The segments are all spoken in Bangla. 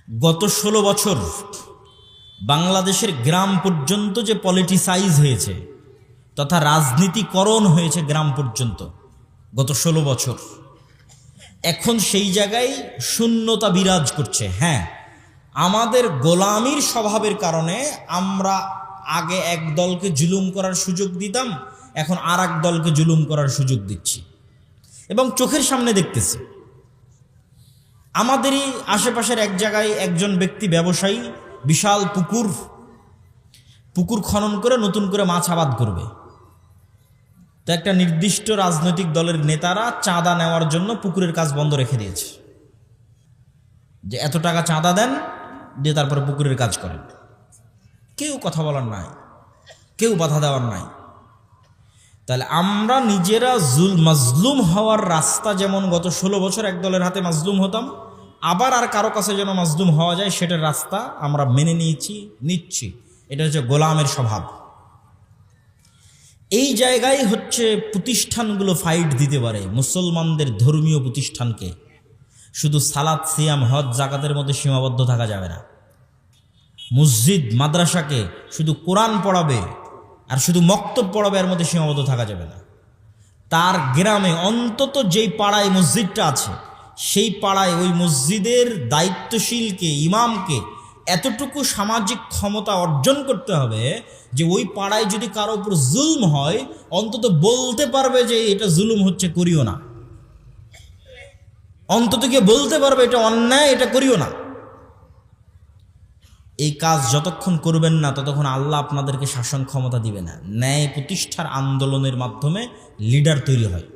গত ১৬ বছর বাংলাদেশের গ্রাম পর্যন্ত যে পলিটিসাইজ হয়েছে তথা রাজনীতিকরণ হয়েছে গ্রাম পর্যন্ত গত ১৬ বছর, এখন সেই জায়গায় শূন্যতা বিরাজ করছে। হ্যাঁ, আমাদের গোলামির স্বভাবের কারণে আমরা আগে এক দলকে জুলুম করার সুযোগ দিতাম, এখন আর এক দলকে জুলুম করার সুযোগ দিচ্ছি এবং চোখের সামনে দেখতেছি। আমাদেরই আশেপাশের এক জায়গায় একজন ব্যক্তি ব্যবসায়ী বিশাল পুকুর খনন করে নতুন করে মাছ আবাদ করবে। তো একটা নির্দিষ্ট রাজনৈতিক দলের নেতারা চাঁদা নেওয়ার জন্য পুকুরের কাজ বন্ধ রেখে দিয়েছে, যে এত টাকা চাঁদা দেন, দিয়ে তারপরে পুকুরের কাজ করেন। কেউ কথা বলার নাই, কেউ বাধা দেওয়ার নাই। তাহলে আমরা নিজেরা মাজলুম হওয়ার রাস্তা, যেমন গত ১৬ বছর এক দলের হাতে মাজলুম হতাম, আবার আর কারো কাছে যেন মাজলুম হওয়া যায় সেটার রাস্তা আমরা মেনে নিচ্ছি। এটা হচ্ছে গোলামের স্বভাব। এই জায়গায় হচ্ছে প্রতিষ্ঠানগুলো ফাইট দিতে পারে মুসলমানদের ধর্মীয় প্রতিষ্ঠানকে। শুধু সালাত, সিয়াম, হজ, জাকাতের মধ্যে সীমাবদ্ধ থাকা যাবে না। মসজিদ, মাদ্রাসাকে শুধু কোরআন পড়াবে আর শুধু মক্তব পড়াবে, এর মধ্যে সীমাবদ্ধ থাকা যাবে না। তার গ্রামে অন্তত যেই পাড়ায় মসজিদটা আছে সেই পাড়ায় ওই মসজিদের দায়িত্বশীলকে, ইমামকে এতটুকু সামাজিক ক্ষমতা অর্জন করতে হবে যে ওই পাড়ায় যদি কারো উপর জুলম হয় অন্তত বলতে পারবে যে এটা জুলুম হচ্ছে, করিও না। অন্তত গিয়ে বলতে পারবে এটা অন্যায়, এটা করিও না। এই কাজ যতক্ষণ করবেন না ততক্ষণ আল্লাহ আপনাদেরকে শাসন ক্ষমতা দিবে না। ন্যায় প্রতিষ্ঠার আন্দোলনের মাধ্যমে লিডার তৈরি হয়।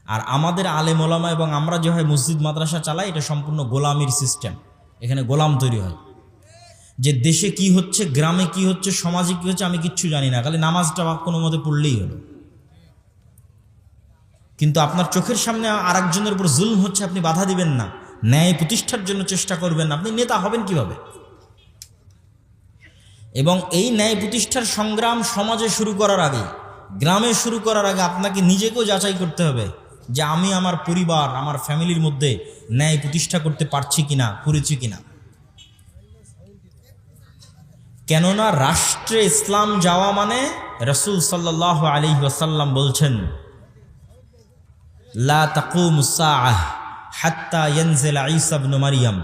আর আমাদের আলেম ওলামা এবং আমরা যে হয় মসজিদ মাদ্রাসা চালাই, এটা সম্পূর্ণ গোলামির সিস্টেম। এখানে গোলাম তৈরি হয়, যে দেশে কি হচ্ছে, গ্রামে কি হচ্ছে, সমাজে কি হচ্ছে আমি কিচ্ছু জানি না, খালি নামাজটা কোনো মতে পড়লেই হলো। কিন্তু আপনার চোখের সামনে আরেকজনের উপর জুলম হচ্ছে, আপনি বাধা দিবেন না, ন্যায় প্রতিষ্ঠার জন্য চেষ্টা করবেন না, আপনি নেতা হবেন কিভাবে? এবং এই ন্যায় প্রতিষ্ঠার সংগ্রাম সমাজে শুরু করার আগে, গ্রামে শুরু করার আগে আপনাকে নিজেকেও যাচাই করতে হবে যে আমি আমার পরিবার, আমার ফ্যামিলির মধ্যে ন্যায় প্রতিষ্ঠা করতে পারছি কিনা, করেছি কিনা। কেননা রাষ্ট্রে ইসলাম যাওয়া মানে রাসূল সাল্লাল্লাহু আলাইহি ওয়াসাল্লাম বলছেন, লা তাকুমুস সাআহ হাত্তা ইয়ানজিলা ঈসা ইবনে মারইয়াম,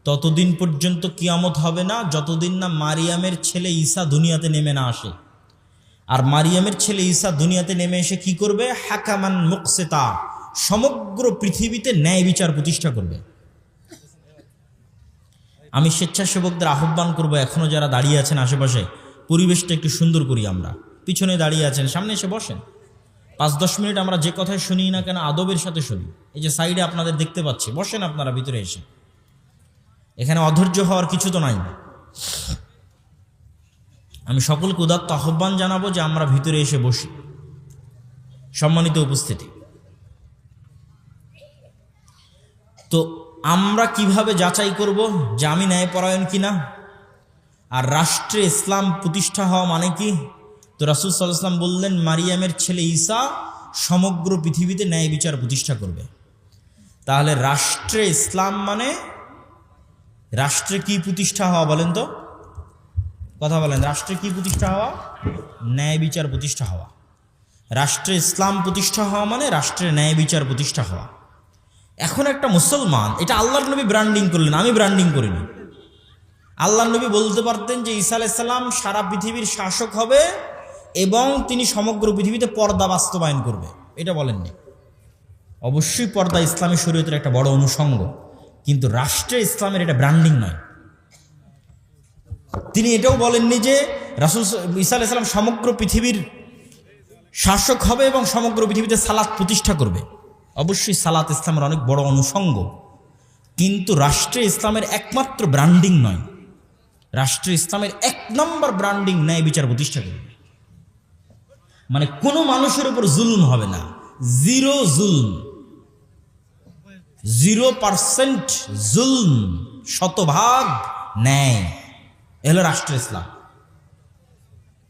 ততদিন পর্যন্ত কিয়ামত হবে না যতদিন না মারিয়ামের ছেলে ঈসা দুনিয়াতে নেমে না আসে। আর মারিয়ামের ছেলে ঈসা দুনিয়াতে নেমে এসে কি করবে? হাকামান মুকসিতা, সমগ্র পৃথিবীতে ন্যায় বিচার প্রতিষ্ঠা করবে। আমি স্বেচ্ছাসেবকদের আহ্বান করব, এখনো যারা দাঁড়িয়ে আছেন আশেপাশে, পরিবেশটা একটু সুন্দর করি। আমরা পিছনে দাঁড়িয়ে আছেন, সামনে এসে বসেন। ৫-১০ মিনিট আমরা যে কথাই শুনি না কেন আদবের সাথে শুনি। এই যে সাইডে আপনাদের দেখতে পাচ্ছি, বসেন আপনারা ভিতরে এসে। এখানে অধৈর্য হওয়ার কিছু তো নাই। আমি সকলকে উদাত্ত আহ্বান জানাবো যে আমরা ভিতরে এসে বসি। সম্মানিত উপস্থিতি, তো আমরা কিভাবে যাচাই করব যে আমি ন্যায়পরায়ণ কিনা? আর রাষ্ট্রে ইসলাম প্রতিষ্ঠা হওয়া মানে কি? তো রাসূল সাল্লাল্লাহু আলাইহি ওয়াসাল্লাম বললেন, মারিয়ামের ছেলে ঈসা সমগ্র পৃথিবীতে ন্যায় বিচার প্রতিষ্ঠা করবে। তাহলে রাষ্ট্রে ইসলাম মানে রাষ্ট্রে কি প্রতিষ্ঠা হওয়া? বলেন তো, কথা বলেন। রাষ্ট্রে কি প্রতিষ্ঠা হওয়া? ন্যায় বিচার প্রতিষ্ঠা হওয়া। রাষ্ট্রে ইসলাম প্রতিষ্ঠা হওয়া মানে রাষ্ট্রে ন্যায় বিচার প্রতিষ্ঠা হওয়া। এখন একটা মুসলমান, এটা আল্লাহর নবী ব্র্যান্ডিং করলেন, আমি ব্র্যান্ডিং করিনি। আল্লাহর নবী বলতে পারতেন যে ঈসা আলাইহিস সালাম সারা পৃথিবীর শাসক হবে এবং তিনি সমগ্র পৃথিবীতে পর্দা বাস্তবায়ন করবে, এটা বলেননি। অবশ্যই পর্দা ইসলামী শরীয়তের একটা বড় অনুষঙ্গ, কিন্তু রাষ্ট্রে ইসলামের এটা ব্র্যান্ডিং নয়। তিনি এটাও বলেননি যে রাসূল ঈসা আলাইহিস সালাম সমগ্র পৃথিবীর শাসক হবে এবং সমগ্র পৃথিবীতে সালাত প্রতিষ্ঠা করবে। অবশ্যই সালাত ইসলামের অনেক বড় অনুষঙ্গ, কিন্তু রাষ্ট্রে ইসলামের একমাত্র ব্র্যান্ডিং নয়। রাষ্ট্রে ইসলামের ১ নম্বর ব্র্যান্ডিং ন্যায় বিচার প্রতিষ্ঠা করবে। মানে কোনো মানুষের উপর জুলুম হবে না, জিরো জুলুম, 0% জুলুম, শতভাগ ন্যায়, এলো রাষ্ট্র ইসলাম।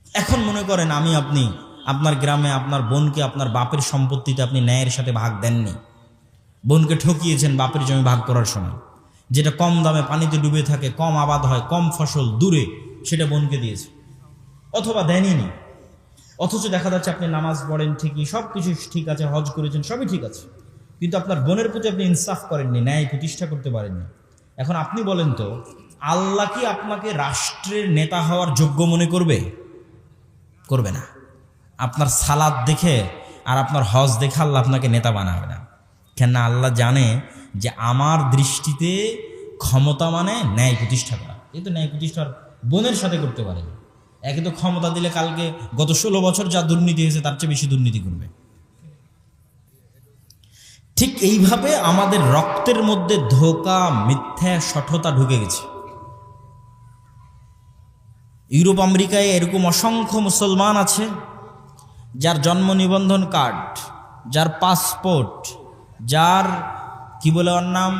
এখন মনে করেন আমি আপনি আপনার গ্রামে আপনার বোনকে আপনার বাপের সম্পত্তিতে আপনি ন্যায়ের সাথে ভাগ দেননি, বোনকে ঠকিয়েছেন বাপের জমি ভাগ করার সময়, যেটা কম দামে পানিতে ডুবে থাকে, কম আবাদ হয়, কম ফসল, দূরে, সেটা বোনকে দিয়েছে, অথবা দেনই। অথচ দেখা যাচ্ছে আপনি নামাজ পড়েন ঠিকই, সব কিছু ঠিক আছে, হজ করেছেন, সবই ঠিক আছে, কিন্তু আপনার বোনের প্রতি আপনি ইনসাফ করেননি, ন্যায় প্রতিষ্ঠা করতে পারেননি। এখন আপনি বলেন তো, আল্লাহ কি আপনাকে রাষ্ট্রের নেতা হওয়ার যোগ্য মনে করবে? করবে না। আপনার সালাত দেখে আর আপনার হজ দেখে আল্লাহ আপনাকে নেতা বানাবে না। কেন? আল্লাহ জানে যে আমার দৃষ্টিতে ক্ষমতা মানে ন্যায় প্রতিষ্ঠা করা। এই তো ন্যায় প্রতিষ্ঠার বোনের সাথে করতে পারে। একে তো ক্ষমতা দিলে কালকে গত 16 বছর যা দুর্নীতি হয়েছে তার চেয়ে বেশি দুর্নীতি করবে। ঠিক এইভাবে আমাদের রক্তের মধ্যে ধোঁকা, মিথ্যা, শঠতা ঢুকে গেছে। ইউরোপ আমেরিকায় এরকম অসংখ্য মুসলমান আছে যার জন্ম নিবন্ধন কার্ড, যার পাসপোর্ট, যার কি বলে ওর নাম,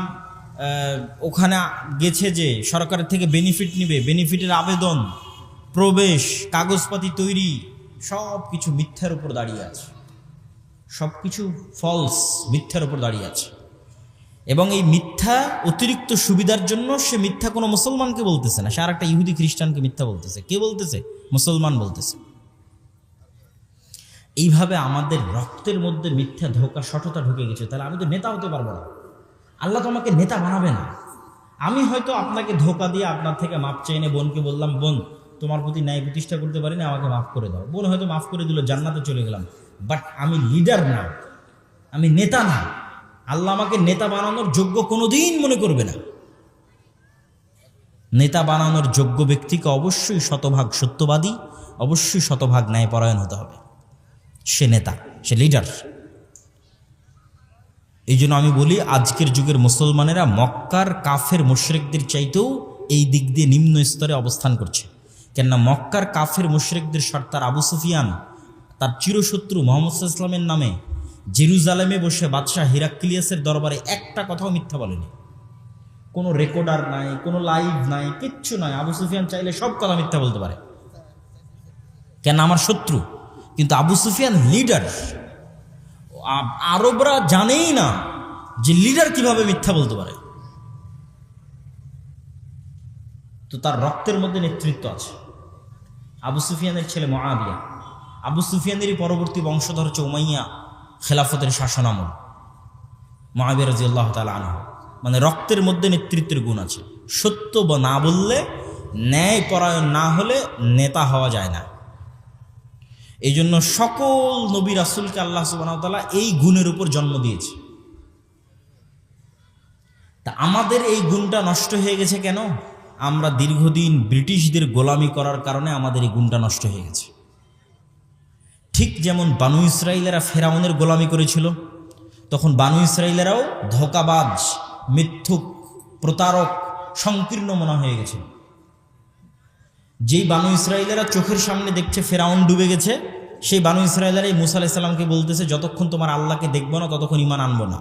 ওখানে গেছে যে সরকারের থেকে বেনিফিট নিবে, বেনিফিটের আবেদন, প্রবেশ, কাগজপাতি তৈরি, সব কিছু মিথ্যার উপর দাঁড়িয়ে আছে, সব কিছু ফলস, মিথ্যার উপর দাঁড়িয়ে আছে। এবং এই মিথ্যা অতিরিক্ত সুবিধার জন্য সে মিথ্যা কোনো মুসলমানকে বলতেছে না, সে আর একটা ইহুদি খ্রিস্টানকে মিথ্যা বলতেছে। কে বলতেছে? মুসলমান বলতেছে। এইভাবে আমাদের রক্তের মধ্যে মিথ্যা, ধোঁকা, শঠতা ঢুকে গেছে। তাহলে আমি তো নেতা হতে পারবো না, আল্লাহ তো আমাকে নেতা বানাবে না। আমি হয়তো আপনাকে ধোঁকা দিয়ে আপনার থেকে মাপ চেয়ে এনে বোনকে বললাম, বোন তোমার প্রতি ন্যায় প্রতিষ্ঠা করতে পারি না, আমাকে মাফ করে দাও। বোন হয়তো মাফ করে দিল, জান্নাতে চলে গেলাম। বাট আমি লিডার না, আমি নেতা না। আল্লাহ আমাকে নেতা বানানোর যোগ্য কোনোদিন মনে করবে না। নেতা বানানোর যোগ্য ব্যক্তিকে অবশ্যই শতভাগ সত্যবাদী, অবশ্যই শতভাগ ন্যায়পরায়ণ হতে হবে। সে নেতা, সে লিডার। এই জন্য আমি বলি, আজকের যুগের মুসলমানেরা মক্কার কাফের মুশরিকদের চাইতেও এই দিক দিয়ে নিম্ন স্তরে অবস্থান করছে। কেননা মক্কার কাফের মুশরিকদের সর্দার আবু সুফিয়ান তার চিরশত্রু মুহাম্মদ সাল্লাল্লাহু আলাইহি ওয়াসাল্লামের নামে জেরুজালেমে বসে বাদশাহ হিরাক্লিয়াসের দরবারে একটা কথাও মিথ্যা বলেনি। কোনো রেকর্ডার নাই, কোনো লাইভ নাই, কিচ্ছু নাই। আবু সুফিয়ান চাইলে সব কথা মিথ্যা বলতে পারে, কেন? আমার শত্রু। কিন্তু আবু সুফিয়ান লিডার। আরবরা জানেই না যে লিডার কিভাবে মিথ্যা বলতে পারে। তো তার রক্তের মধ্যে নেতৃত্ব আছে। আবু সুফিয়ানের ছেলে মুআবিয়া, আবু সুফিয়ানেরই পরবর্তী বংশধর হচ্ছে উমাইয়া খেলাফতের শাসনামল, মুআবিয়া রাদিয়াল্লাহু তাআলা আনহু। মানে রক্তের মধ্যে নেতৃত্বের গুণ আছে। সত্য না বললে, ন্যায় পরায়ণ না হলে নেতা হওয়া যায় না। এই জন্য সকল নবী রাসূলকে আল্লাহ সুবহানাহু ওয়া তাআলা এই গুণের উপর জন্ম দিয়েছে। তা আমাদের এই গুণটা নষ্ট হয়ে গেছে কেন? আমরা দীর্ঘদিন ব্রিটিশদের গোলামি করার কারণে আমাদের এই গুণটা নষ্ট হয়ে গেছে। ঠিক যেমন বানু ইসরাইলেরা ফেরাউনের গোলামি করেছিল, তখন বানু ইসরাইলেরাও ধোঁকাবাজ, মিথ্যুক, প্রতারক, সংকীর্ণ মনা হয়ে গেছে। যেই বানু ইসরাইলেরা চোখের সামনে দেখছে ফেরাউন ডুবে গেছে, সেই বানু ইসরাইলেরাই মুসা আলাইহিস সালামকে বলতেছে, যতক্ষণ তোমার আল্লাহকে দেখবো না ততক্ষণ ঈমান আনবো না।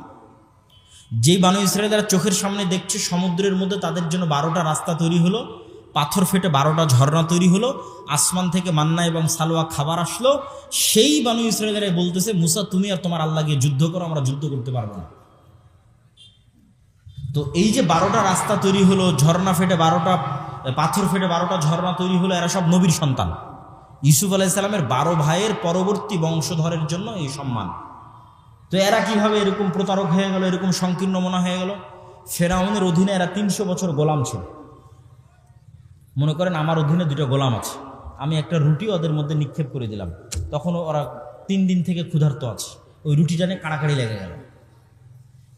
যেই বানু ইসরাইলেরা চোখের সামনে দেখছে সমুদ্রের মধ্যে তাদের জন্য 12টা রাস্তা তৈরি হলো, পাথর ফেটে 12টা ঝর্ণা তৈরি হলো, আসমান থেকে মান্না এবং সালোয়া খাবার আসলো, সেই বানু ইসরাইলেরাই বলতেছে, মুসা তুমি আর তোমার আল্লাহ গিয়ে যুদ্ধ করো, আমরা যুদ্ধ করতে পারবো না। তো এই যে 12টা রাস্তা তৈরি হলো, ঝর্ণা ফেটে 12টা, পাথর ফেটে 12টা ঝর্ণা তৈরি হলো, এরা সব নবীর সন্তান। ইউসুফ আলাইহিস সালামের 12 ভাইয়ের পরবর্তী বংশধরের জন্য এই সম্মান। তো এরা কিভাবে এরকম প্রতারক হয়ে গেল, এরকম সংকীর্ণ মনা হয়ে গেল? ফেরাউনের অধীনে এরা 300 বছর গোলাম ছিল। মনে করেন আমার অধীনে 2টা গোলাম আছে, আমি একটা রুটি ওদের মধ্যে নিক্ষেপ করে দিলাম, তখন ওরা 3 দিন থেকে ক্ষুধার্ত আছে, ওই রুটিটা নিয়ে কাড়াকাড়ি লেগে গেল।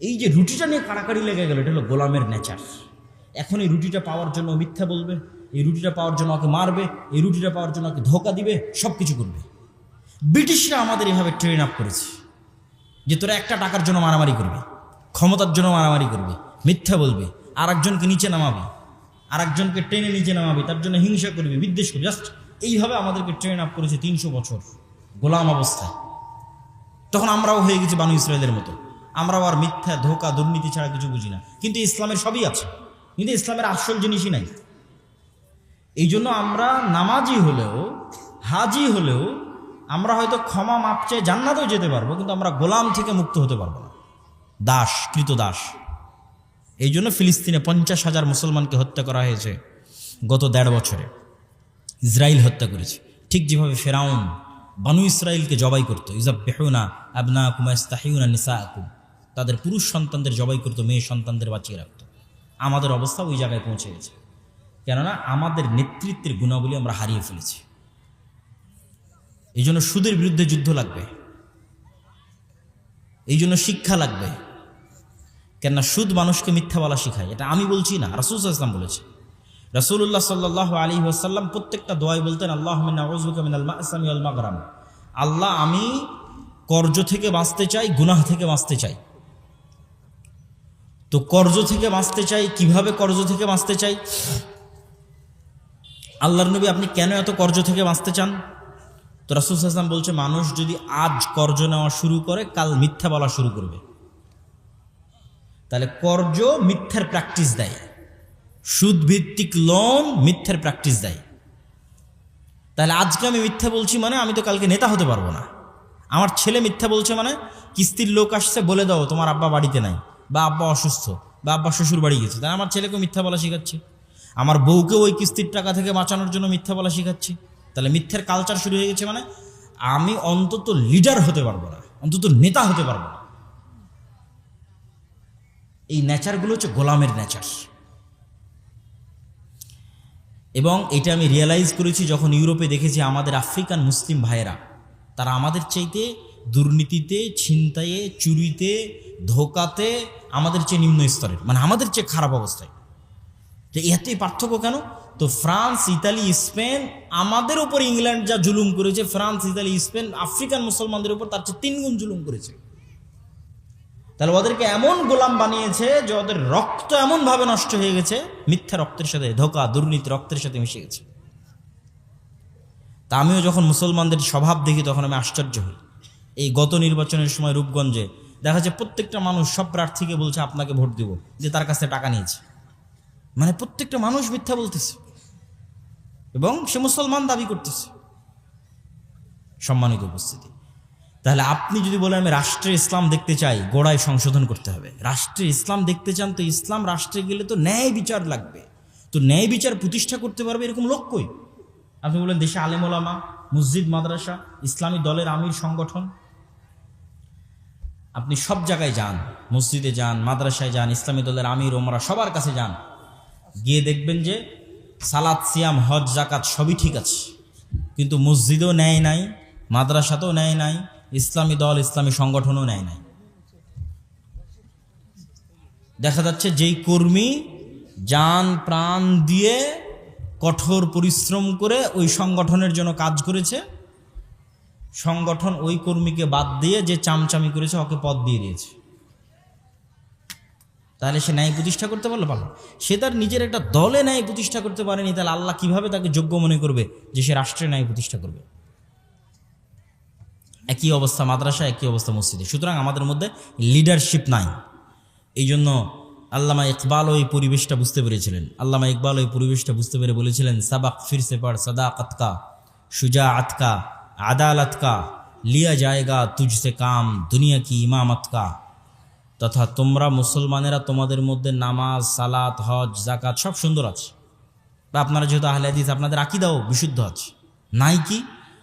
এই যে রুটিটা নিয়ে কাড়াকাড়ি লেগে গেল, এটা হলো গোলামের নেচার। এখন এই রুটিটা পাওয়ার জন্য মিথ্যা বলবে, এই রুটিটা পাওয়ার জন্য ওকে মারবে, এই রুটিটা পাওয়ার জন্য ওকে ধোঁকা দিবে, সব কিছু করবে। ব্রিটিশরা আমাদের এভাবে ট্রেন আপ করেছে যে তোরা একটা টাকার জন্য মারামারি করবি, ক্ষমতার জন্য মারামারি করবি, মিথ্যা বলবি, আর একজনকে নিচে নামাবি, আর একজনকে ট্রেনে নিচে নামাবি, তার জন্য হিংসা করবি, বিদ্বেষ করবি। জাস্ট এইভাবে আমাদেরকে ট্রেন আপ করেছে 300 বছর গোলাম অবস্থায়। তখন আমরাও হয়ে গেছি বানু ইসরায়েলের মতো, আমরাও আর মিথ্যা, ধোঁকা, দুর্নীতি ছাড়া কিছু বুঝি না। কিন্তু ইসলামের সবই আছে, কিন্তু ইসলামের আসল জিনিসই নাই। এই জন্য আমরা নামাজি হলেও, হাজি হলেও, আমরা হয়তো ক্ষমা মাপ চেয়ে জান্নাতেও যেতে পারবো, কিন্তু আমরা গোলাম থেকে মুক্ত হতে পারবো না, দাস, কৃত দাস। এই জন্য ফিলিস্তিনে 50,000 মুসলমানকে হত্যা করা হয়েছে গত 1.5 বছরে। ইসরায়েল হত্যা করেছে, ঠিক যেভাবে ফেরাউন বানু ইসরায়েলকে জবাই করতো, ইযাববিহুনা আবনাকুম ওয়া ইস্তাহিউনা নিসাআকুম, তাদের পুরুষ সন্তানদের জবাই করতো, মেয়ে সন্তানদের বাঁচিয়ে রাখতো। আমাদের অবস্থা ওই জায়গায় পৌঁছে গেছে, কেননা আমাদের নেতৃত্বের গুণাবলী আমরা হারিয়ে ফেলেছি। এই জন্য সুদের বিরুদ্ধে যুদ্ধ লাগবে, এই জন্য শিক্ষা লাগবে। কেননা সুদ মানুষকে মিথ্যা বলা শিখায়। এটা আমি বলছি না, রাসূল সাল্লাল্লাহু আলাইহি ওয়াসাল্লাম বলেছে। রাসূলুল্লাহ সাল্লাল্লাহু আলাইহি ওয়াসাল্লাম প্রত্যেকটা দোয়ায় বলতেন, আল্লাহুম্মা ইন্নী আউযুবিকা মিনাল মা'সামি ওয়াল মাগরাম, আল্লাহ আমি কর্জ থেকে বাঁচতে চাই, গুনাহ থেকে বাঁচতে চাই। তো কর্জ থেকে বাঁচতে চাই, কিভাবে কর্জ থেকে বাঁচতে চাই? আল্লাহর নবী, আপনি কেন এত কর্জ থেকে বাঁচতে চান? তো রাসূল সাল্লাল্লাহু আলাইহি ওয়াসাল্লাম বলছে, মানুষ যদি আজ কর্জ নেওয়া শুরু করে, কাল মিথ্যা বলা শুরু করবে। তাহলে কর্জ মিথ্যার প্র্যাকটিস দেয়, সুদ ভিত্তিক লোন মিথ্যার প্র্যাকটিস দেয়। তাহলে আজকে আমি মিথ্যা বলছি মানে আমি তো কালকে নেতা হতে পারবো না। আমার ছেলে মিথ্যা বলছে মানে কিস্তির লোক আসছে, বলে দাও তোমার আব্বা বাড়িতে নাই, বা আব্বা অসুস্থ, বা আব্বা শ্বশুর বাড়ি গেছে, তাই আমার ছেলেকে মিথ্যা বলা শেখাচ্ছে। আমার বউকে ওই কিস্তির টাকা থেকে বাঁচানোর জন্য মিথ্যা বলা শেখাচ্ছে। তাহলে মিথ্যার কালচার শুরু হয়ে গেছে, মানে আমি অন্তত লিডার হতে পারবো না, অন্তত নেতা হতে পারবো না। এই নেচারগুলো হচ্ছে গোলামের নেচার। এবং এটা আমি রিয়েলাইজ করেছি যখন ইউরোপে দেখেছি আমাদের আফ্রিকান মুসলিম ভাইয়েরা, তারা আমাদের চাইতে দুর্নীতিতে, ছিনতাইয়ে, চুরিতে, ধোকাতে আমাদের চেয়ে নিম্ন স্তরের, মানে আমাদের চেয়ে খারাপ অবস্থায়। তো এতই পার্থক্য কেন? তো ফ্রান্স, ইতালি, স্পেন আমাদের উপর ইংল্যান্ড যা জুলুম করেছে, ফ্রান্স, ইতালি, স্পেন আফ্রিকান মুসলমানদের উপর তার চেয়ে 3 গুণ জুলুম করেছে। তাহলে ওদেরকে এমন গোলাম বানিয়েছে যে ওদের রক্ত এমনভাবে নষ্ট হয়ে গেছে, মিথ্যা রক্তের সাথে, ধোকা দুর্নীতি রক্তের সাথে মিশে গেছে। তা আমিও যখন মুসলমানদের স্বভাব দেখি তখন আমি আশ্চর্য হই। এই গত নির্বাচনের সময় রূপগঞ্জে দেখা যায় প্রত্যেকটা মানুষ সব প্রার্থীকে বলছে আপনাকে ভোট দিব, যে তার কাছে টাকা নিয়েছে। মানে প্রত্যেকটা মানুষ মিথ্যা বলতেছে এবং সে মুসলমান দাবি করতেছে। সম্মানিত উপস্থিতি, তাহলে আপনি যদি বলেন আমি রাষ্ট্রে ইসলাম দেখতে চাই, গোড়ায় সংশোধন করতে হবে। রাষ্ট্রে ইসলাম দেখতে চান তো ইসলাম রাষ্ট্রে গেলে তো ন্যায় বিচার লাগবে। তো ন্যায় বিচার প্রতিষ্ঠা করতে পারবে এরকম লোক কই? আপনি বলেন দেশে আলেম ওলামা, মসজিদ, মাদ্রাসা, ইসলামী দলের আমির সংগঠন। আপনি সব জায়গায় যান, মসজিদে যান, মাদ্রাসায় যান, ইসলামী দলের আমির ওমরা সবার কাছে যান, গিয়ে দেখবেন যে সালাত, সিয়াম, হজ, জাকাত সবই ঠিক আছে, কিন্তু মসজিদেও ন্যায় নাই, মাদ্রাসাতেও ন্যায় নাই, ইসলামী দল, ইসলামী সংগঠনও ন্যায় নাই। দেখা যাচ্ছে যেই কর্মী জান প্রাণ দিয়ে কঠোর পরিশ্রম করে ওই সংগঠনের জন্য কাজ করেছে, সংগঠন ওই কর্মীকে বাদ দিয়ে যে চামচামি করেছে ওকে পদ দিয়ে দিয়েছে। তাহলে সে ন্যায় প্রতিষ্ঠা করতে পারলো? পারলো। সে তার নিজের একটা দলে ন্যায় প্রতিষ্ঠা করতে পারেনি, তাহলে আল্লাহ কিভাবে তাকে যোগ্য মনে করবে যে সে রাষ্ট্রে ন্যায় প্রতিষ্ঠা করবে? একই অবস্থা মাদ্রাসা, একই অবস্থা মসজিদে। সুতরাং আমাদের মধ্যে লিডারশিপ নাই। এই জন্য আল্লামা ইকবাল ওই পরিবেশটা বুঝতে পেরেছিলেন। আল্লামা ইকবাল ওই পরিবেশটা বুঝতে পেরে বলেছিলেন, সাবাক ফিরসে পড় সাদাকাত কা, শুজাআত কা, আদালত কা, লিয়া জায়েগা তুঝসে কাম, দুনিয়া কি ইমামত কা। তথা তোমরা মুসলমানেরা তোমাদের মধ্যে নামাজ, সালাত, হজ, জাকাত সব সুন্দর আছে, বা আপনারা যেহেতু আহলে হাদিস আপনাদের আকীদাও বিশুদ্ধ আছে। নাই কি?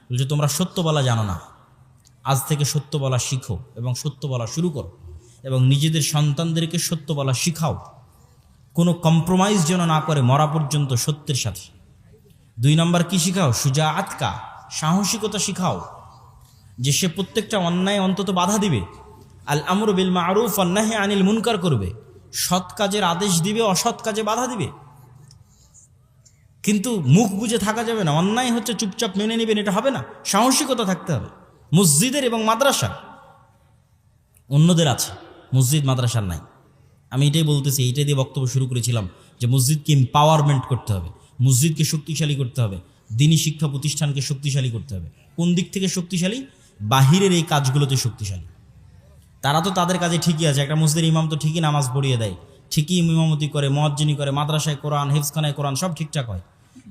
বলছে তোমরা সত্য বলা জানো না, আজ থেকে সত্য বলা শিখো এবং সত্য বলা শুরু করো, এবং নিজেদের সন্তানদেরকে সত্য বলা শিখাও, কোনো কম্প্রোমাইজ যেন না করে মরা পর্যন্ত সত্যের সাথে। 2 নম্বর কি শিখাও? শুজাআত কা, সাহসিকতা শিখাও, যে সে প্রত্যেকটা অন্যায় অন্তত বাধা দিবে, আল আমরু বিল মারুফ ওয়ান নাহি আনিল মুনকার করবে, সৎ কাজের আদেশ দিবে, অসৎ কাজে বাধা দিবে। কিন্তু মুখ বুজে থাকা যাবে না, অন্যায় হচ্ছে চুপচাপ মেনে নেবেন এটা হবে না, সাহসিকতা থাকতে হবে। মসজিদের এবং মাদ্রাসার, অন্যদের আছে, মসজিদ মাদ্রাসার নাই। আমি এটাই বলতেছি, এইটাই দিয়ে বক্তব্য শুরু করেছিলাম যে মসজিদকে এম্পাওয়ারমেন্ট করতে হবে, মসজিদকে শক্তিশালী করতে হবে, দিনী শিক্ষা প্রতিষ্ঠানকে শক্তিশালী করতে হবে। কোন দিক থেকে শক্তিশালী? বাহিরের এই কাজগুলোতে শক্তিশালী। তারা তো তাদের কাজে ঠিকই আছে, একটা মসজিদের ইমাম তো ঠিকই নামাজ পড়িয়ে দেয়, ঠিকই ইমামতি করে, মুয়াজ্জিনি করে, মাদ্রাসায় কোরআন, হিফজখানায় কোরআন সব ঠিকঠাক হয়,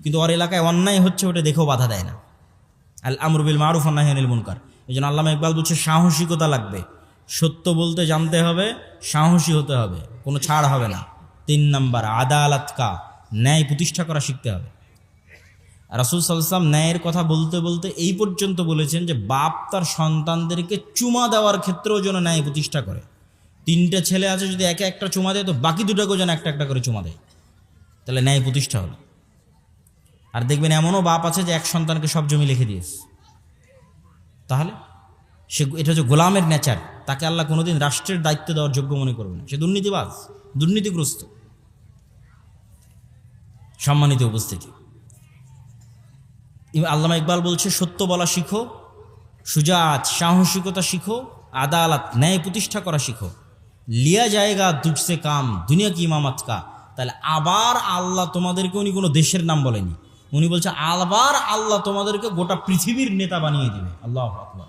কিন্তু ওর এলাকায় অন্যায় হচ্ছে ওটা দেখেও বাধা দেয় না। আল আমরু বিল মারুফ ওয়ান নাহি আনিল মুনকার। এই জন্য আল্লামা ইকবাল বলছে সাহসিকতা লাগবে, সত্য বলতে জানতে হবে, সাহসী হতে হবে, কোনো ছাড় হবে না। 3 নাম্বার আদালত কা, ন্যায় প্রতিষ্ঠা করা শিখতে হবে। রাসূল সাল্লাল্লাহু আলাইহি ওয়াসাল্লাম ন্যায়ের কথা বলতে বলতে এই পর্যন্ত বলেছেন যে বাপ তার সন্তানদেরকে চুমা দেওয়ার ক্ষেত্রেও যেন ন্যায় প্রতিষ্ঠা করে। 3টে ছেলে আছে, যদি একে একটা চুমা দেয় তো বাকি দুটাকেও যেন একটা একটা করে চুমা দেয়, তাহলে ন্যায় প্রতিষ্ঠা হলো। আর দেখবেন এমনও বাপ আছে যে এক সন্তানকে সব জমি লিখে দিয়েছে, তাহলে এটা হচ্ছে গোলামের নেচার, তাকে আল্লাহ কোনোদিন রাষ্ট্রের দায়িত্ব দেওয়ার যোগ্য মনে করবে না, সে দুর্নীতিবাজ, দুর্নীতিগ্রস্ত। সম্মানিত উপস্থিতি, আল্লামা ইকবাল বলছে সত্য বলা শিখো, সুজাত সাহসিকতা শিখো, আদালত ন্যায় প্রতিষ্ঠা করা শিখো, লিয়া জায়গা তুজসে কাম দুনিয়া কি ইমামত কা। তাহলে আবার আল্লাহ তোমাদেরকে, উনি কোনো দেশের নাম বলেনি, উনি বলছে আবার আল্লাহ তোমাদেরকে গোটা পৃথিবীর নেতা বানিয়ে দিবে। আল্লাহু আকবার।